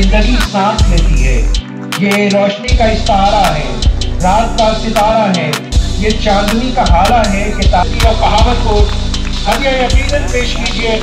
जिंदगी सांस लेती है। ये रोशनी का इस्तारा है, रात का सितारा है, ये चांदनी का हाला है कि ताकि और कहावत को हदिया यकीनन पेश कीजिए।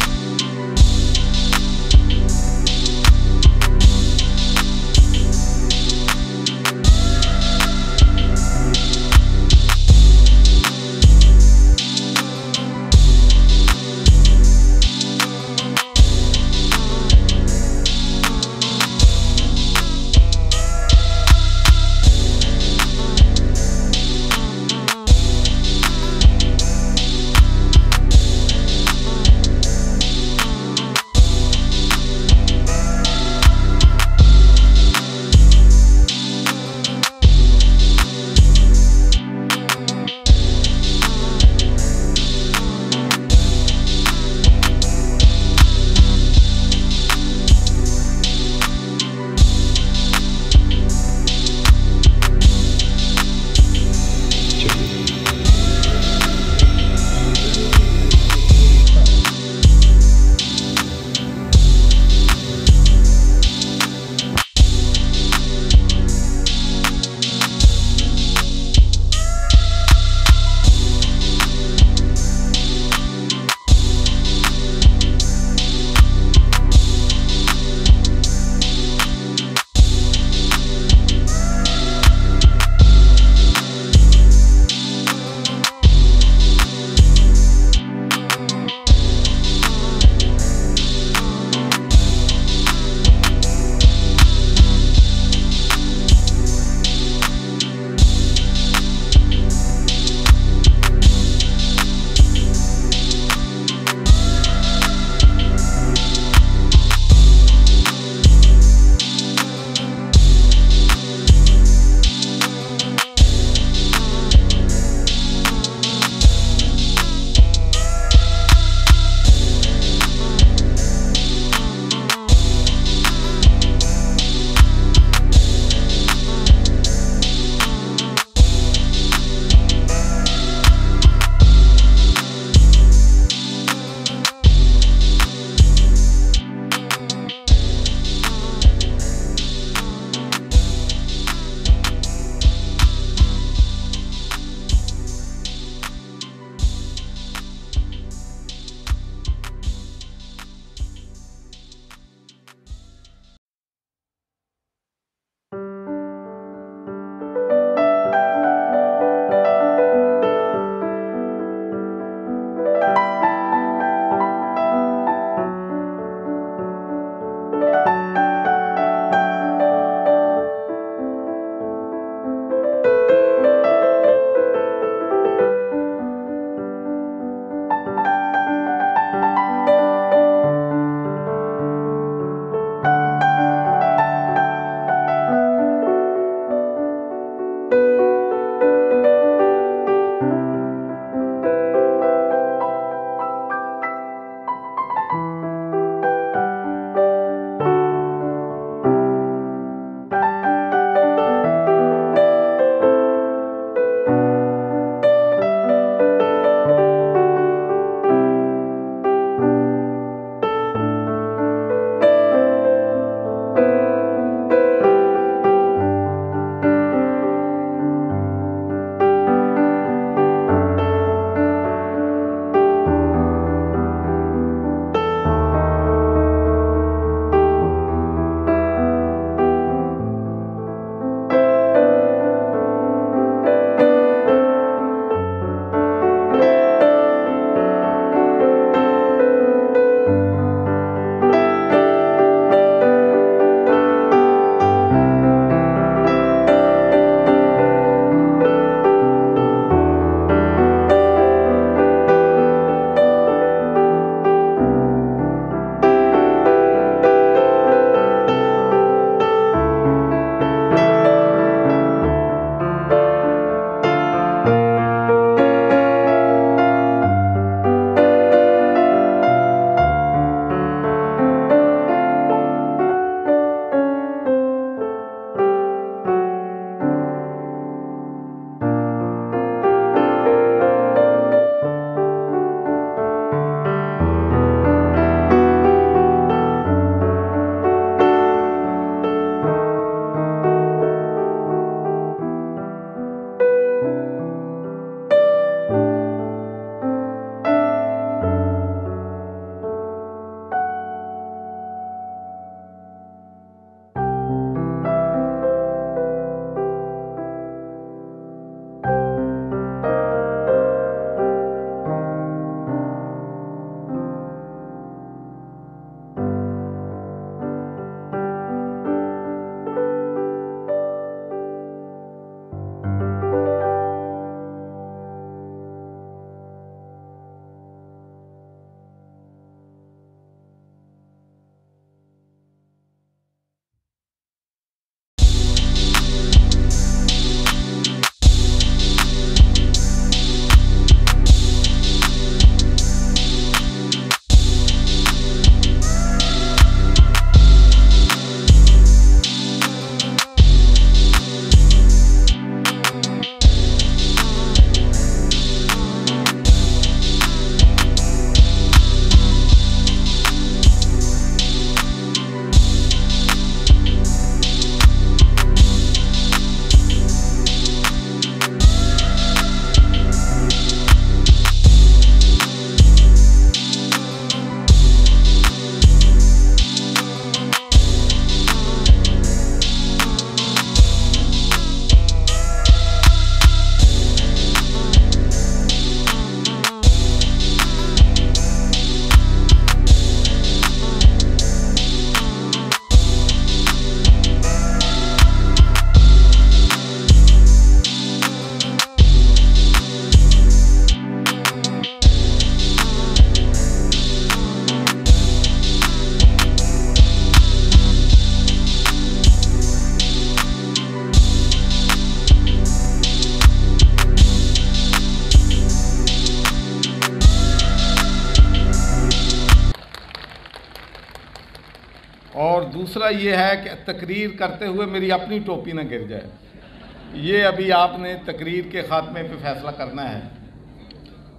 दूसरा ये है कि तकरीर करते हुए मेरी अपनी टोपी ना गिर जाए। ये अभी आपने तकरीर के ख़ात्मे पे फैसला करना है।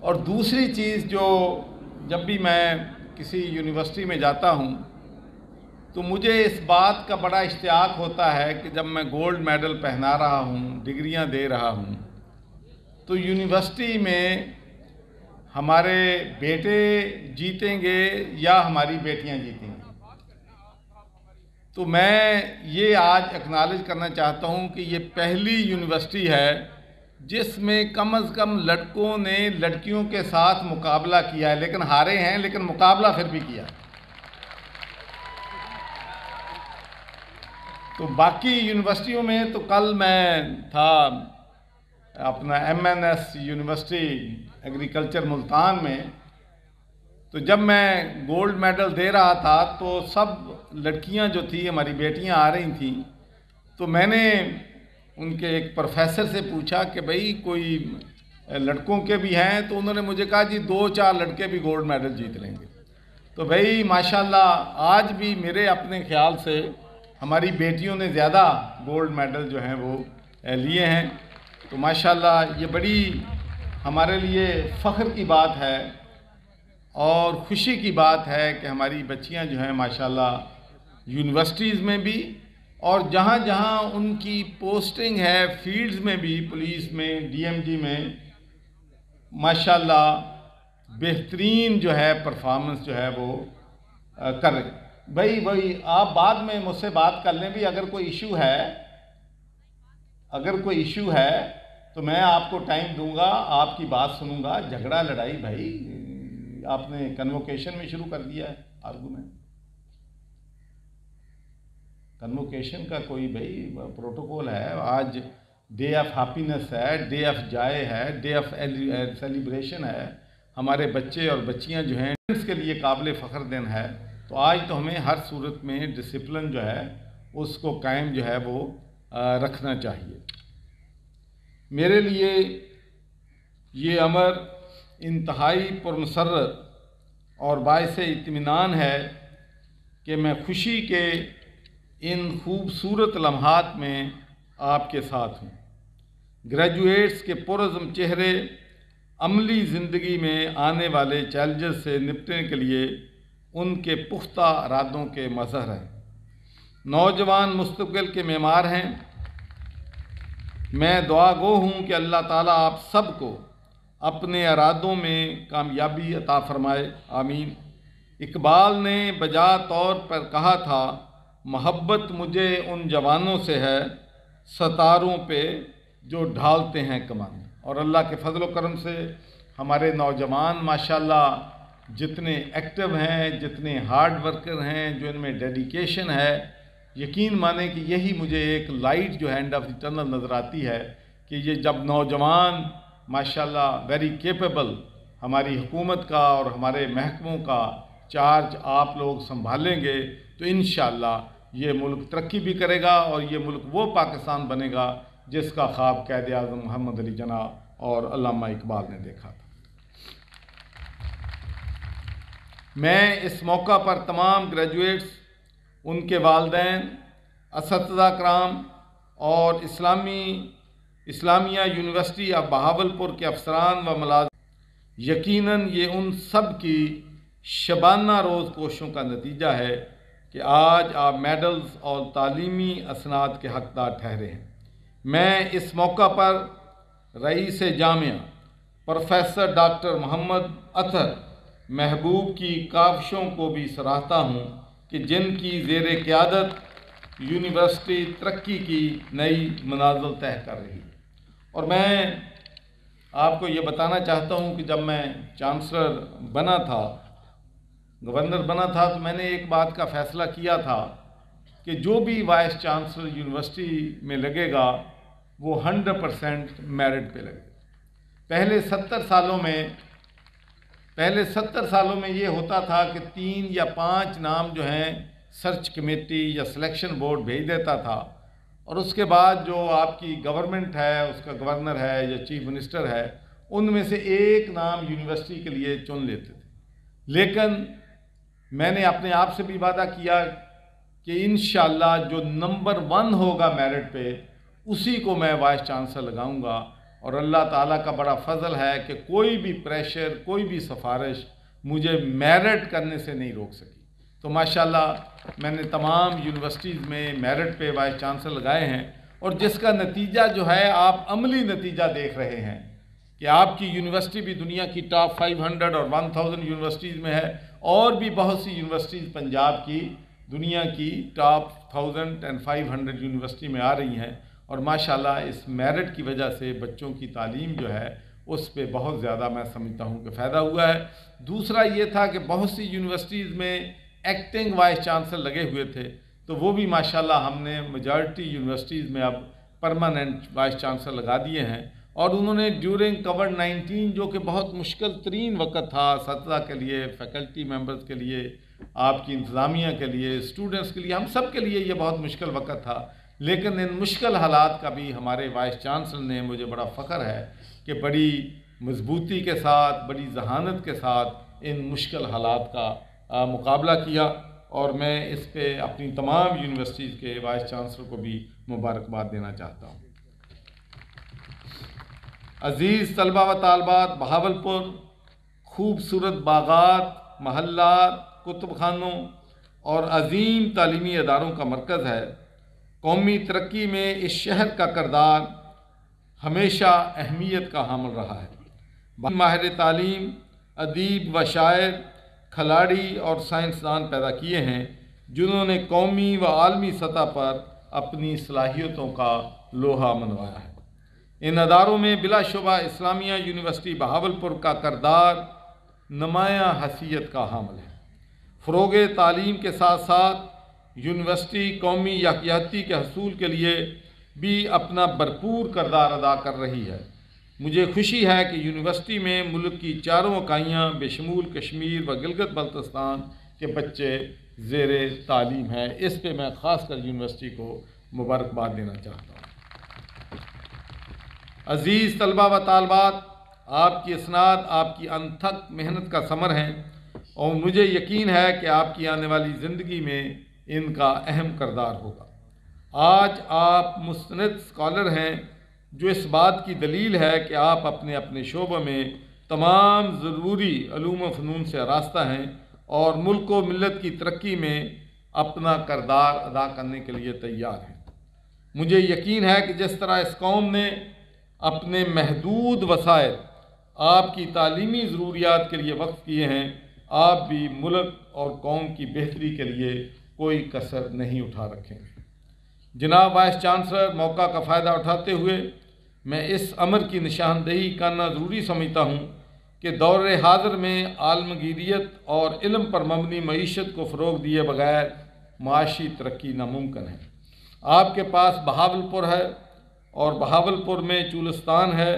और दूसरी चीज़, जो जब भी मैं किसी यूनिवर्सिटी में जाता हूँ तो मुझे इस बात का बड़ा इश्तियाक होता है कि जब मैं गोल्ड मेडल पहना रहा हूँ, डिग्रियाँ दे रहा हूँ, तो यूनिवर्सिटी में हमारे बेटे जीतेंगे या हमारी बेटियाँ जीतेंगी। तो मैं ये आज एक्नॉलेज करना चाहता हूँ कि ये पहली यूनिवर्सिटी है जिसमें कम से कम लड़कों ने लड़कियों के साथ मुकाबला किया है, लेकिन हारे हैं, लेकिन मुकाबला फिर भी किया। तो बाकी यूनिवर्सिटियों में तो कल मैं था अपना MNS यूनिवर्सिटी एग्रीकल्चर मुल्तान में, तो जब मैं गोल्ड मेडल दे रहा था तो सब लड़कियां जो थी, हमारी बेटियां आ रही थी, तो मैंने उनके एक प्रोफेसर से पूछा कि भाई कोई लड़कों के भी हैं, तो उन्होंने मुझे कहा जी 2-4 लड़के भी गोल्ड मेडल जीत लेंगे। तो भाई माशाल्लाह आज भी मेरे अपने ख्याल से हमारी बेटियों ने ज़्यादा गोल्ड मेडल जो हैं वो लिए हैं। तो माशाल्लाह ये बड़ी हमारे लिए फ़ख्र की बात है और ख़ुशी की बात है कि हमारी बच्चियां जो हैं माशाल्लाह यूनिवर्सिटीज़ में भी और जहाँ जहाँ उनकी पोस्टिंग है फील्ड्स में भी, पुलिस में, DMG में, माशाल्लाह बेहतरीन जो है परफॉर्मेंस जो है वो कर रहे। भाई वही आप बाद में मुझसे बात कर लें भी, अगर कोई इशू है तो मैं आपको टाइम दूंगा, आपकी बात सुनूंगा। झगड़ा लड़ाई भाई आपने कन्वोकेशन में शुरू कर दिया है आर्गूमेंट। कन्वोकेशन का कोई भाई प्रोटोकॉल है। आज डे ऑफ हैप्पीनेस है, डे ऑफ जॉय है, डे ऑफ सेलिब्रेशन है। हमारे बच्चे और बच्चियां जो हैं इसके लिए काबिल फ़ख्र दिन है। तो आज तो हमें हर सूरत में डिसिप्लिन जो है उसको कायम जो है वो रखना चाहिए। मेरे लिए ये अमर इंतहाई पुरमसर्रत और बाइस इत्मीनान है कि मैं खुशी के इन खूबसूरत लम्हात में आपके साथ हूँ। ग्रेजुएट्स के पुरज़्म चेहरे अमली ज़िंदगी में आने वाले चैलेंजेस से निपटने के लिए उनके पुख्ता इरादों के मज़हर हैं। नौजवान मुस्तक़बिल के मेमार हैं। मैं दुआ गो हूँ कि अल्लाह ताला आप सबको अपने इरादों में कामयाबी अता फरमाए, आमीन। इकबाल ने बजा तौर पर कहा था, मोहब्बत मुझे उन जवानों से है सतारों पे जो ढालते हैं कमान। और अल्लाह के फजल व करम से हमारे नौजवान माशाल्लाह जितने एक्टिव हैं, जितने हार्ड वर्कर हैं, जो इनमें डेडिकेशन है, यकीन माने कि यही मुझे एक लाइट जो है एंड ऑफ द टनल नज़र आती है कि ये जब नौजवान माशाल्लाह वेरी केपेबल हमारी हुकूमत का और हमारे महकमों का चार्ज आप लोग संभालेंगे तो इंशाअल्लाह ये मुल्क तरक्की भी करेगा और ये मुल्क वो पाकिस्तान बनेगा जिसका ख्वाब क़ायद आज़म मोहम्मद अली जना और अल्लामा इकबाल ने देखा था। मैं इस मौका पर तमाम ग्रेजुएट्स, उनके वालिदैन, असतिज़ा कराम और इस्लामिया यूनिवर्सिटी ऑफ बहावलपुर के अफसरान व मुलाज़िम, यकीनन ये उन सब की शबाना रोज़ कोशिशों का नतीजा है कि आज आप मेडल्स और तालीमी असनाद के हकदार ठहरे हैं। मैं इस मौका पर rice Jamia professor doctor Mohammad Athar महबूब की काविशों को भी सराहता हूँ कि जिनकी ज़ेरे क़यादत यूनिवर्सिटी तरक्की की नई मनाज़िल तय कर रही है। और मैं आपको ये बताना चाहता हूँ कि जब मैं चांसलर बना था, गवर्नर बना था, तो मैंने एक बात का फ़ैसला किया था कि जो भी वाइस चांसलर यूनिवर्सिटी में लगेगा वो 100% मेरिट पे लगेगा। पहले 70 सालों में ये होता था कि 3 या 5 नाम जो हैं सर्च कमेटी या सिलेक्शन बोर्ड भेज देता था और उसके बाद जो आपकी गवर्नमेंट है, उसका गवर्नर है या चीफ मिनिस्टर है, उनमें से एक नाम यूनिवर्सिटी के लिए चुन लेते थे। लेकिन मैंने अपने आप से भी वादा किया कि इंशाअल्लाह जो नंबर 1 होगा मेरिट पे उसी को मैं वाइस चांसलर लगाऊंगा। और अल्लाह ताला का बड़ा फजल है कि कोई भी प्रेशर, कोई भी सिफारिश मुझे मेरिट करने से नहीं रोक सकी। तो माशाल्लाह मैंने तमाम यूनिवर्सिटीज़ में मेरिट पे वाइस चांसलर लगाए हैं, और जिसका नतीजा जो है आप अमली नतीजा देख रहे हैं कि आपकी यूनिवर्सिटी भी दुनिया की टॉप 500 और 1000 यूनिवर्सिटीज़ में है, और भी बहुत सी यूनिवर्सिटीज़ पंजाब की दुनिया की टॉप 1500 यूनिवर्सिटी में आ रही हैं। और माशाल्लाह इस मेरिट की वजह से बच्चों की तालीम जो है उस पे बहुत ज़्यादा मैं समझता हूँ कि फ़ायदा हुआ है। दूसरा ये था कि बहुत सी यूनिवर्सिटीज़ में एक्टिंग वाइस चांसलर लगे हुए थे, तो वो भी माशाल्लाह हमने मेजॉरिटी यूनिवर्सिटीज़ में अब परमानेंट वाइस चांसलर लगा दिए हैं। और उन्होंने ड्यूरिंग कोविड-19 जो कि बहुत मुश्किल तरीन वक्त था सतदा के लिए, फैकल्टी मेंबर्स के लिए, आपकी इंतज़ामिया के लिए, स्टूडेंट्स के लिए, हम सब के लिए ये बहुत मुश्किल वक्त था, लेकिन इन मुश्किल हालात का भी हमारे वाइस चांसलर ने, मुझे बड़ा फ़ख्र है कि बड़ी मजबूती के साथ, बड़ी जहानत के साथ इन मुश्किल हालात का मुकाबला किया। और मैं इस पे अपनी तमाम यूनिवर्सिटीज़ के वाइस चांसलर को भी मुबारकबाद देना चाहता हूँ। अज़ीज़ तलबा व तालबात, बहावलपुर खूबसूरत बागात, महल्लात, कुतुब खानों और अजीम तालीमी अदारों का मरकज़ है। कौमी तरक्की में इस शहर का किरदार हमेशा अहमियत का हामिल रहा है। माहिर तालीम, अदीब व शायर, खिलाड़ी और साइंसदान पैदा किए हैं जिन्होंने कौमी व आलमी सतह पर अपनी सलाहियतों का लोहा मनवाया है। इन अदारों में बिलाशुबा इस्लामिया यूनिवर्सिटी बहावलपुर का किरदार नुमायाँ हैसियत का हामिल है। फ़रोग़ तालीम के साथ साथ यूनिवर्सिटी कौमी यकजहती के हसूल के लिए भी अपना भरपूर किरदार अदा कर रही है। मुझे खुशी है कि यूनिवर्सिटी में मुल्क की चारों इकाइयाँ बेशमूल कश्मीर व गिलगित बल्तिस्तान के बच्चे ज़ेरे तालीम हैं। इस पे मैं ख़ासकर यूनिवर्सिटी को मुबारकबाद देना चाहता हूँ। अज़ीज़ तलबा व तालबात, आपकी इसनाद आपकी अनथक मेहनत का समर हैं, और मुझे यकीन है कि आपकी आने वाली ज़िंदगी में इनका अहम किरदार होगा। आज आप मुस्तनद स्कॉलर हैं, जो इस बात की दलील है कि आप अपने अपने शोबों में तमाम ज़रूरी उलूम व फ़नून से आरास्ता हैं और मुल्क व मिल्लत की तरक्की में अपना किरदार अदा करने के लिए तैयार हैं। मुझे यकीन है कि जिस तरह इस कौम ने अपने महदूद वसाइल आपकी तालीमी ज़रूरियात के लिए वक्फ़ किए हैं, आप भी मुल्क और कौम की बेहतरी के लिए कोई कसर नहीं उठा रखेंगे। जनाब वाइस चांसलर, मौका का फ़ायदा उठाते हुए मैं इस अमर की निशानदेही करना ज़रूरी समझता हूँ कि दौर हाज़िर में आलमगीरियत और इल्म पर मबनी मईशत को फ़रोग़ दिए बगैर माशी तरक्की नामुमकिन है। आपके पास बहावलपुर है और बहावलपुर में चुलिस्तान है,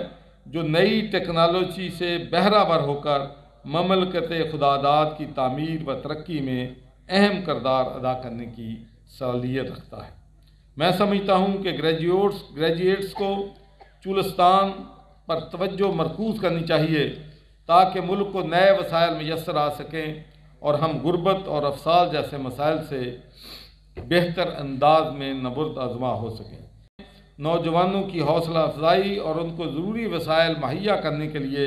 जो नई टेक्नोलॉजी से बहरावर होकर ममलकत खुदादाद की तामीर व तरक्की में अहम किरदार अदा करने की सलाहियत रखता है। मैं समझता हूँ कि ग्रेजुएट्स को चुलिस्तान पर तवज्जो मरकूज़ करनी चाहिए ताकि मुल्क को नए वसाइल मैसर आ सकें और हम गुर्बत और अफसाल जैसे मसाइल से बेहतर अंदाज में नबुर्द आज़मा हो सकें। नौजवानों की हौसला अफजाई और उनको ज़रूरी वसाइल मुहैया करने के लिए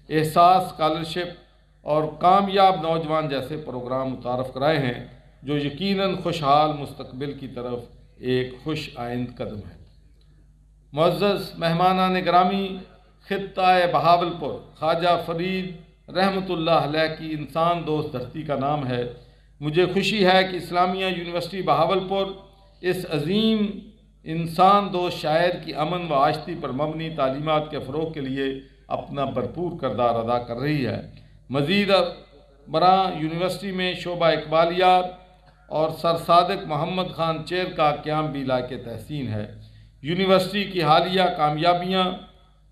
एहसास स्कॉलरशिप और कामयाब नौजवान जैसे प्रोग्राम मुतारफ़ कराए हैं, जो यकीनन खुशहाल मुस्तकबिल की तरफ एक खुश आइंद कदम है। मुअज़्ज़ज़ मेहमानान गिरामी, खित्ता बहावलपुर ख्वाजा फरीद रहमतुल्लाह अलैह की इंसान दोस्त धरती का नाम है। मुझे खुशी है कि इस्लामिया यूनिवर्सिटी बहावलपुर इस अजीम इंसान दोस्त शायर की अमन व आश्ती पर मबनी तालीमात के फ़रोग़ के लिए अपना भरपूर किरदार अदा कर रही है। मज़ीद बरा यूनिवर्सिटी में शोबा इकबालियात और सर सादिक मोहम्मद ख़ान चेयर का क़याम भी लायक़ तहसीन है। यूनिवर्सिटी की हालिया कामयाबियाँ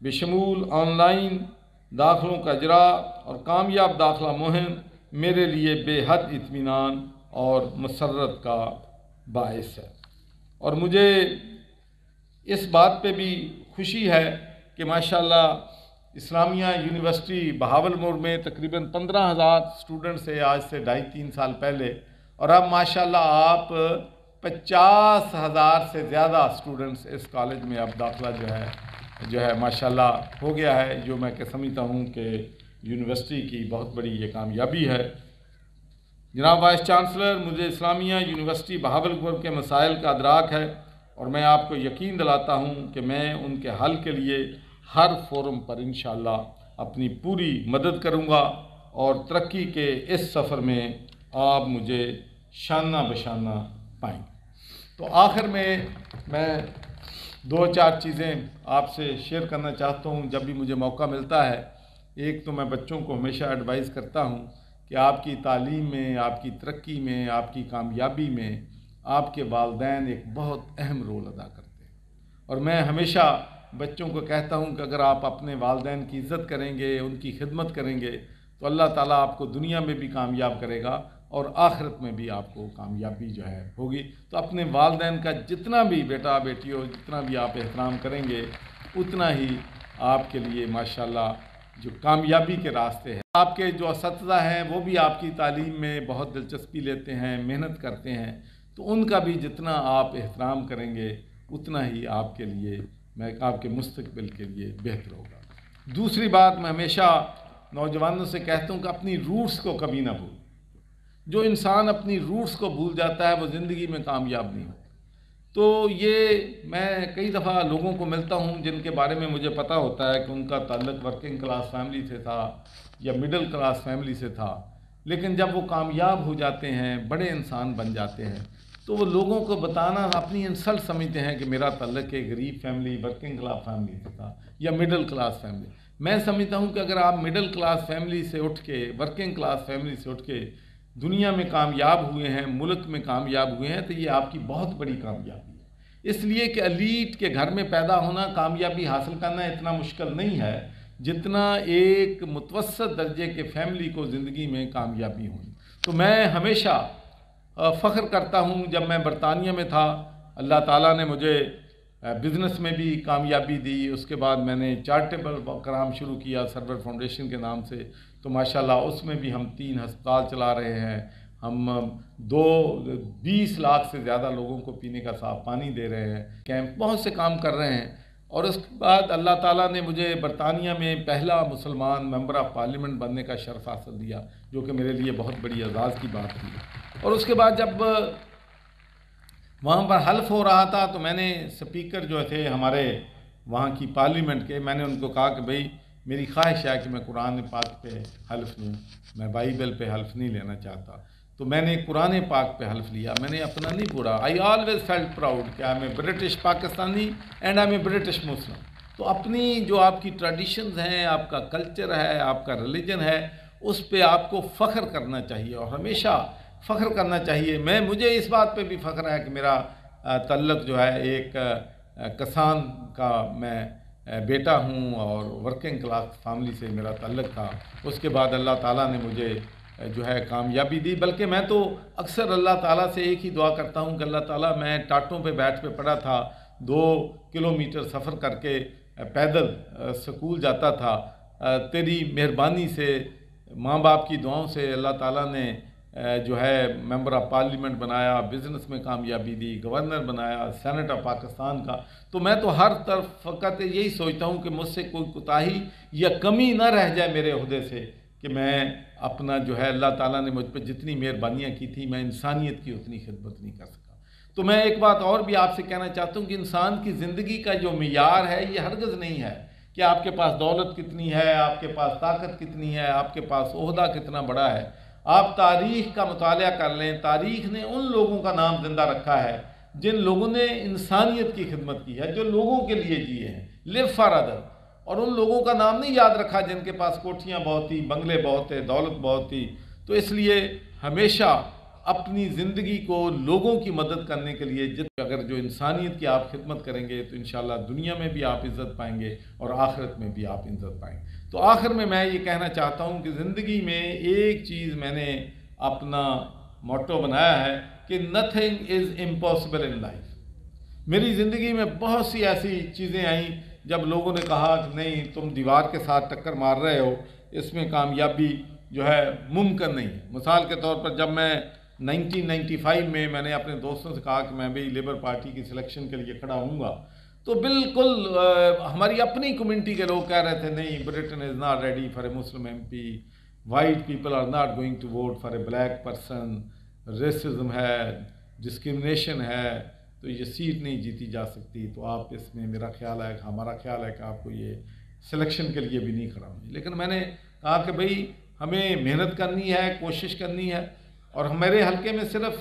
बेशमूल ऑनलाइन दाखिलों का इजरा और कामयाब दाखिला मुहिम मेरे लिए बेहद इत्मीनान और मसर्रत का बाइस है। और मुझे इस बात पे भी खुशी है कि माशाल्लाह इस्लामिया यूनिवर्सिटी बहावलपुर में तकरीबन 15,000 स्टूडेंट्स से आज से 2.5-3 साल पहले, और अब माशाल्लाह आप 50,000 से ज़्यादा स्टूडेंट्स इस कॉलेज में अब दाखिला जो है माशाल्लाह हो गया है, जो मैं समझता हूँ कि यूनिवर्सिटी की बहुत बड़ी ये कामयाबी है। जनाब वाइस चांसलर, मुझे इस्लामिया यूनिवर्सिटी बहावलपुर के मसाइल का अदराक है और मैं आपको यकीन दिलाता हूँ कि मैं उनके हल के लिए हर फोरम पर इंशाअल्लाह अपनी पूरी मदद करूँगा और तरक्की के इस सफ़र में आप मुझे शाना बशाना पाएंगे। तो आखिर में मैं 2-4 चीज़ें आपसे शेयर करना चाहता हूँ जब भी मुझे मौका मिलता है। एक तो मैं बच्चों को हमेशा एडवाइस करता हूँ कि आपकी तालीम में, आपकी तरक्की में, आपकी कामयाबी में आपके वालिदैन एक बहुत अहम रोल अदा करते हैं। और मैं हमेशा बच्चों को कहता हूँ कि अगर आप अपने वालिदैन की इज़्ज़त करेंगे, उनकी खिदमत करेंगे, तो अल्लाह ताला आपको दुनिया में भी कामयाब करेगा और आखिरत में भी आपको कामयाबी जो है होगी। तो अपने वालिदैन का जितना भी बेटा बेटी हो, जितना भी आप एहतराम करेंगे, उतना ही आपके लिए माशाल्लाह जो कामयाबी के रास्ते हैं। आपके जो असतिज़ा हैं वो भी आपकी तालीम में बहुत दिलचस्पी लेते हैं, मेहनत करते हैं, तो उनका भी जितना आप एहतराम करेंगे उतना ही आपके लिए, मैं आपके मुस्तकबिल के लिए बेहतर होगा। दूसरी बात, मैं हमेशा नौजवानों से कहता हूँ कि अपनी रूट्स को कभी ना भूल। जो इंसान अपनी रूट्स को भूल जाता है वो ज़िंदगी में कामयाब नहीं होता। तो ये मैं कई दफ़ा लोगों को मिलता हूँ जिनके बारे में मुझे पता होता है कि उनका ताल्लुक़ वर्किंग क्लास फैमिली से था या मिडिल क्लास फैमिली से था, लेकिन जब वो कामयाब हो जाते हैं, बड़े इंसान बन जाते हैं, तो वो लोगों को बताना अपनी इंसल्ट समझते हैं कि मेरा ताल्लुक़ एक गरीब फैमिली, वर्किंग क्लास फैमिली से था या मिडिल क्लास फैमिली। मैं समझता हूँ कि अगर आप मिडिल क्लास फैमिली से उठ के, वर्किंग क्लास फैमिली से उठ के दुनिया में कामयाब हुए हैं, मुल्क में कामयाब हुए हैं, तो ये आपकी बहुत बड़ी कामयाबी है। इसलिए कि एलीट के घर में पैदा होना, कामयाबी हासिल करना इतना मुश्किल नहीं है जितना एक मुतवस्सित दर्जे के फैमिली को ज़िंदगी में कामयाबी हुई। तो मैं हमेशा फ़ख्र करता हूँ, जब मैं बरतानिया में था अल्लाह ताला ने मुझे बिज़नेस में भी कामयाबी दी। उसके बाद मैंने चैरिटेबल काम शुरू किया सर्वर फाउंडेशन के नाम से, तो माशाल्लाह उसमें भी हम 3 अस्पताल चला रहे हैं। हम 20 लाख से ज़्यादा लोगों को पीने का साफ़ पानी दे रहे हैं, कैंप बहुत से काम कर रहे हैं। और उसके बाद अल्लाह ताला ने मुझे बरतानिया में पहला मुसलमान मेंबर ऑफ़ पार्लियामेंट बनने का शर्फ हासिल दिया, जो कि मेरे लिए बहुत बड़ी एज़ाज़ की बात थी। और उसके बाद जब वहाँ पर हल्फ हो रहा था तो मैंने स्पीकर जो थे हमारे वहाँ की पार्लियामेंट के, मैंने उनको कहा कि भाई मेरी ख्वाहिश है कि मैं कुरान पाक पे हल्फ लूँ, मैं बाइबल पे हल्फ नहीं लेना चाहता। तो मैंने कुरान पाक पे हल्फ लिया, मैंने अपना नहीं बोला। आई ऑलवेज फेल्ट प्राउड कि I am a British Pakistani and I am a British Muslim. तो अपनी जो आपकी ट्रेडिशंस हैं, आपका कल्चर है, आपका रिलीजन है, उस पर आपको फ़ख्र करना चाहिए और हमेशा फ़ख्र करना चाहिए। मुझे इस बात पे भी फ़ख्र है कि मेरा तल्लुक़ जो है एक किसान का मैं बेटा हूँ और वर्किंग क्लास फैमिली से मेरा तल्लुक़ था। उसके बाद अल्लाह ताला ने मुझे जो है कामयाबी दी। बल्कि मैं तो अक्सर अल्लाह ताला से एक ही दुआ करता हूँ कि अल्लाह ताला, मैं टाटों पे बैठ पे पड़ा था, 2 किलोमीटर सफ़र करके पैदल स्कूल जाता था, तेरी मेहरबानी से, माँ बाप की दुआओं से अल्लाह ताला ने जो है मेंबर ऑफ़ पार्लियामेंट बनाया, बिज़नेस में कामयाबी दी, गवर्नर बनाया, सेनेट ऑफ पाकिस्तान का। तो मैं तो हर तरफ फ़कत यही सोचता हूँ कि मुझसे कोई कोताही या कमी ना रह जाए मेरे ओहदे से, कि मैं अपना जो है, अल्लाह ताला ने मुझ पर जितनी मेहरबानियाँ की थी, मैं इंसानियत की उतनी खिदमत नहीं कर सका। तो मैं एक बात और भी आपसे कहना चाहता हूँ कि इंसान की ज़िंदगी का जो मियार है ये हरगिज़ नहीं है कि आपके पास दौलत कितनी है, आपके पास ताकत कितनी है, आपके पास ओहदा कितना बड़ा है। आप तारीख़ का मुताला कर लें, तारीख़ ने उन लोगों का नाम ज़िंदा रखा है जिन लोगों ने इंसानियत की खिदमत की है, जो लोगों के लिए जिए हैं, लिव फॉर अदर। और उन लोगों का नाम नहीं याद रखा जिनके पास कोठियाँ बहुत थी, बंगले बहुत थे, दौलत बहुत थी। तो इसलिए हमेशा अपनी ज़िंदगी को लोगों की मदद करने के लिए अगर जो इंसानियत की आप खिदमत करेंगे तो इंशाअल्लाह दुनिया में भी आप इज़्ज़त पाएंगे और आखिरत में भी आप इज़्ज़त पाएंगे। तो आखिर में मैं ये कहना चाहता हूँ कि ज़िंदगी में एक चीज़ मैंने अपना मोटो बनाया है कि nothing is impossible in life. मेरी ज़िंदगी में बहुत सी ऐसी चीज़ें आई जब लोगों ने कहा कि नहीं, तुम दीवार के साथ टक्कर मार रहे हो, इसमें कामयाबी जो है मुमकिन नहीं है। मिसाल के तौर पर जब मैं 1995 में मैंने अपने दोस्तों से कहा कि मैं भी लेबर पार्टी की सिलेक्शन के लिए खड़ा हूँगा, तो बिल्कुल हमारी अपनी कम्युनिटी के लोग कह रहे थे नहीं, Britain is not ready for a Muslim MP, white people are not going to vote for a black person, racism है, डिस्क्रिमिनेशन है, तो ये सीट नहीं जीती जा सकती, तो आप इसमें, मेरा ख्याल है, हमारा ख्याल है कि आपको ये सिलेक्शन के लिए भी नहीं खड़ा होंगे। लेकिन मैंने कहा कि भाई हमें मेहनत करनी है, कोशिश करनी है, और हमारे हलके में सिर्फ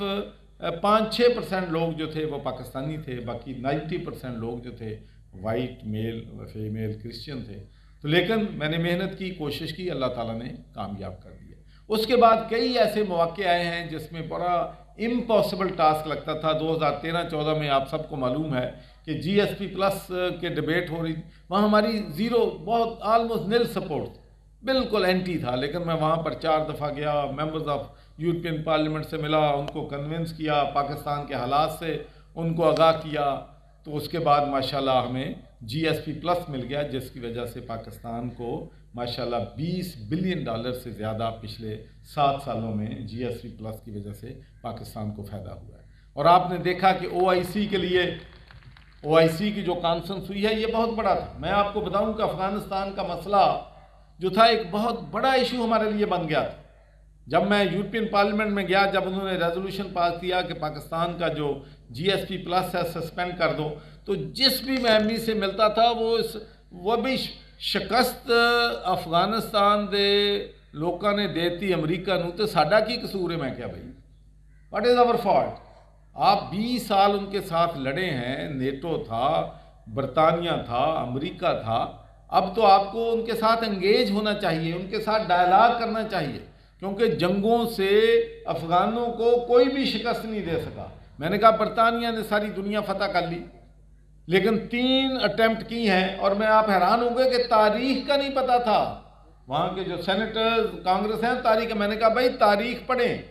5-6% लोग जो थे वो पाकिस्तानी थे, बाकी 90% लोग जो थे वाइट मेल फीमेल क्रिश्चियन थे। तो लेकिन मैंने मेहनत की, कोशिश की, अल्लाह ताला ने कामयाब कर दिया। उसके बाद कई ऐसे मौके आए हैं जिसमें बड़ा इम्पॉसिबल टास्क लगता था। 2013-14 में आप सबको मालूम है कि GSP+ के डिबेट हो रही थी, वहाँ हमारी ज़ीरो, बहुत ऑलमोस्ट नील सपोर्ट, बिल्कुल एंटी था। लेकिन मैं वहाँ पर 4 दफ़ा गया, मेंबर्स ऑफ यूरोपियन पार्लियामेंट से मिला, उनको कन्विंस किया, पाकिस्तान के हालात से उनको आगाह किया, तो उसके बाद माशाल्लाह हमें GSP+ मिल गया, जिसकी वजह से पाकिस्तान को माशाल्लाह $20 बिलियन से ज़्यादा पिछले 7 सालों में GSP+ की वजह से पाकिस्तान को फ़ायदा हुआ है। और आपने देखा कि OIC के लिए, OIC की जो कॉन्फ्रेंस हुई है ये बहुत बड़ा था। मैं आपको बताऊं कि अफ़गानिस्तान का मसला जो था एक बहुत बड़ा इशू हमारे लिए बन गया था। जब मैं यूरोपियन पार्लियामेंट में गया, जब उन्होंने रेजोल्यूशन पास किया कि पाकिस्तान का जो GSP+ है सस्पेंड कर दो, तो जिस भी मैं MP से मिलता था वो भी शिकस्त अफगानिस्तान दे लोगों ने देती अमरीका नूं, तो साडा की कसूर है। मैं क्या भाई, व्हाट इज़ आवर फॉल्ट? आप 20 साल उनके साथ लड़े हैं, नेटो था, बरतानिया था, अमेरिका था, अब तो आपको उनके साथ एंगेज होना चाहिए, उनके साथ डायलॉग करना चाहिए, क्योंकि जंगों से अफगानों को कोई भी शिकस्त नहीं दे सका। मैंने कहा बरतानिया ने सारी दुनिया फतह कर ली, लेकिन 3 अटेम्प्ट की हैं, और मैं आप हैरान हो गए कि तारीख का नहीं पता था। वहाँ के जो सेनेटर्स कांग्रेस हैं तारीख, मैंने कहा भाई तारीख पढ़ें,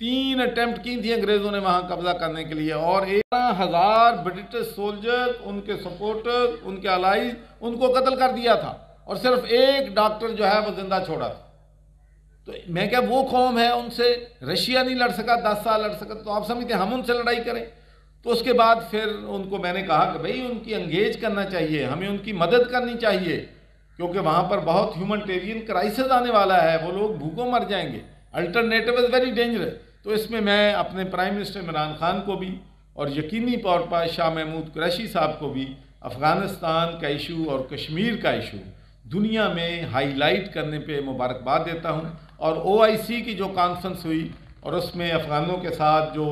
3 अटेम्प्ट की थी अंग्रेज़ों ने वहाँ कब्जा करने के लिए, और 11,000 ब्रिटिश सोल्जर, उनके सपोर्टर्स, उनके अलाइज, उनको कत्ल कर दिया था, और सिर्फ एक डॉक्टर जो है वो जिंदा छोड़ा था। तो मैं क्या, वो कौम है, उनसे रशिया नहीं लड़ सका, 10 साल लड़ सका, तो आप समझते हम उनसे लड़ाई करें? तो उसके बाद फिर उनको मैंने कहा कि भाई उनकी एंगेज करना चाहिए, हमें उनकी मदद करनी चाहिए, क्योंकि वहाँ पर बहुत ह्यूमैनिटेरियन क्राइसिस आने वाला है, वो लोग भूखों मर जाएंगे, अल्टरनेटिव इज़ वेरी डेंजरस। तो इसमें मैं अपने प्राइम मिनिस्टर इमरान खान को भी, और यकीनी तौर पर शाह महमूद कुरैशी साहब को भी अफ़गानिस्तान का इशू और कश्मीर का इशू दुनिया में हाईलाइट करने पे मुबारकबाद देता हूँ। और OIC की जो कॉन्फ्रेंस हुई और उसमें अफ़गानों के साथ जो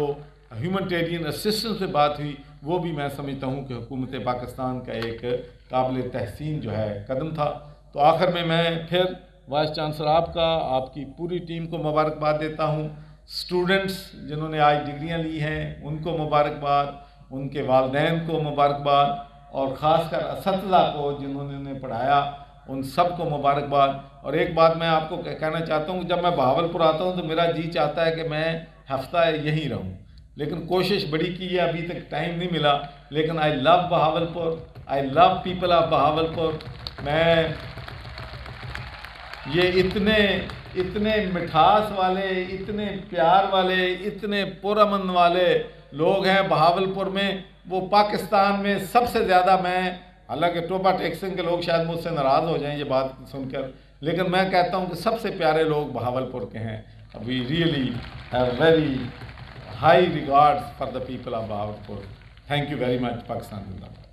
ह्यूमैनिटेरियन असिस्टेंस पे बात हुई, वो भी मैं समझता हूँ कि हुकूमत पाकिस्तान का एक काबिल तहसीन जो है कदम था। तो आखिर में मैं फिर वाइस चांसलर आपका, आपकी पूरी टीम को मुबारकबाद देता हूँ। स्टूडेंट्स जिन्होंने आज डिग्रियाँ ली हैं उनको मुबारकबाद, उनके वालिदैन को मुबारकबाद, और ख़ासकर असतिज़ा को जिन्होंने उन्हें पढ़ाया उन सब को मुबारकबाद। और एक बात मैं आपको कहना चाहता हूँ, जब मैं बहावलपुर आता हूँ तो मेरा जी चाहता है कि मैं हफ्ता यहीं रहूँ, लेकिन कोशिश बड़ी की है, अभी तक टाइम नहीं मिला। लेकिन I love Bahawalpur, I love people of Bahawalpur. मैं ये इतने मिठास वाले, इतने प्यार वाले, इतने पुरअमन वाले लोग हैं बहावलपुर में, वो पाकिस्तान में सबसे ज़्यादा। मैं हालांकि टोबा टेक्सन के लोग शायद मुझसे नाराज़ हो जाएं ये बात सुनकर, लेकिन मैं कहता हूं कि सबसे प्यारे लोग बहावलपुर के हैं। We really have very high regards for the people of Bahawalpur. Thank you very much. Pakistan जिंदाबाद।